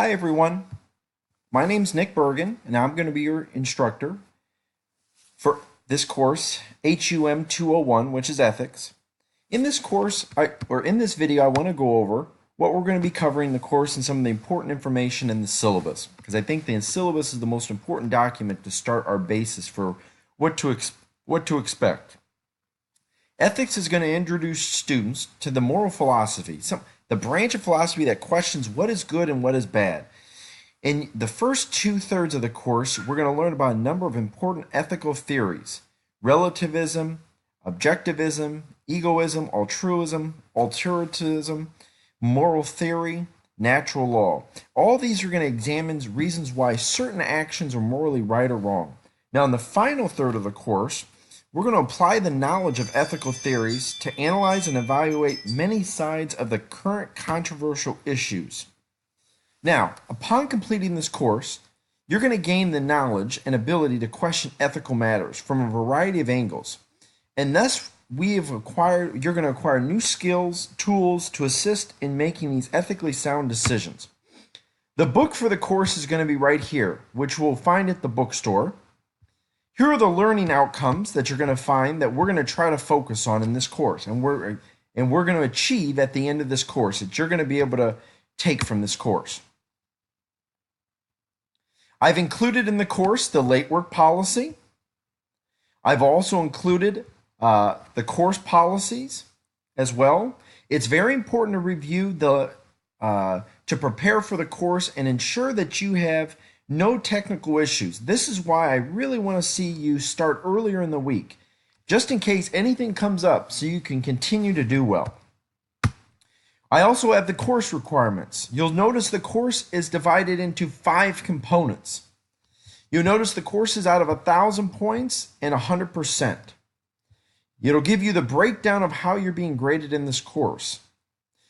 Hi everyone, my name's Nick Bergen and I'm going to be your instructor for this course, HUM 201, which is ethics. In this course, in this video, I want to go over what we're going to be covering in the course and some of the important information in the syllabus, because I think the syllabus is the most important document to start our basis for what to expect. Ethics is going to introduce students to the moral philosophy, the branch of philosophy that questions what is good and what is bad. In the first 2/3 of the course, we're going to learn about a number of important ethical theories: relativism, objectivism, egoism, altruism, moral theory, natural law. All these are going to examine reasons why certain actions are morally right or wrong. Now, in the final third of the course, we're going to apply the knowledge of ethical theories to analyze and evaluate many sides of the current controversial issues. Now, upon completing this course, you're going to gain the knowledge and ability to question ethical matters from a variety of angles. And thus, you're going to acquire new skills, tools to assist in making these ethically sound decisions. The book for the course is going to be right here, which we'll find at the bookstore. Here are the learning outcomes that you're going to find that we're going to try to focus on in this course, and we're going to achieve at the end of this course that you're going to be able to take from this course. I've included in the course the late work policy. I've also included the course policies as well. It's very important to review to prepare for the course and ensure that you have no technical issues. This is why I really want to see you start earlier in the week, just in case anything comes up so you can continue to do well. I also have the course requirements. You'll notice the course is divided into 5 components. You'll notice the course is out of 1,000 points and 100%. It'll give you the breakdown of how you're being graded in this course.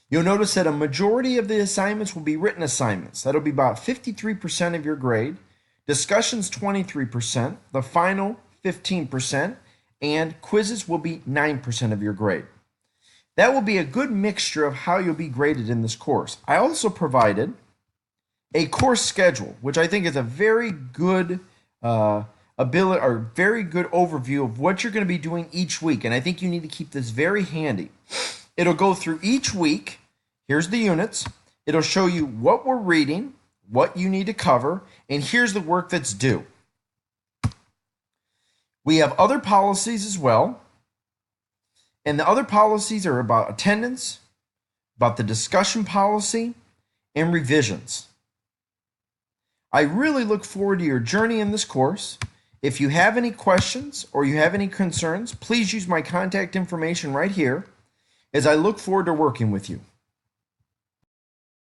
You'll notice that a majority of the assignments will be written assignments. That'll be about 53% of your grade. Discussions 23%, the final 15%, and quizzes will be 9% of your grade. That will be a good mixture of how you'll be graded in this course. I also provided a course schedule, which I think is a very good very good overview of what you're going to be doing each week, and I think you need to keep this very handy. It'll go through each week. Here's the units. It'll show you what we're reading, what you need to cover, and here's the work that's due. We have other policies as well. And the other policies are about attendance, about the discussion policy, and revisions. I really look forward to your journey in this course. If you have any questions or you have any concerns, please use my contact information right here, as I look forward to working with you.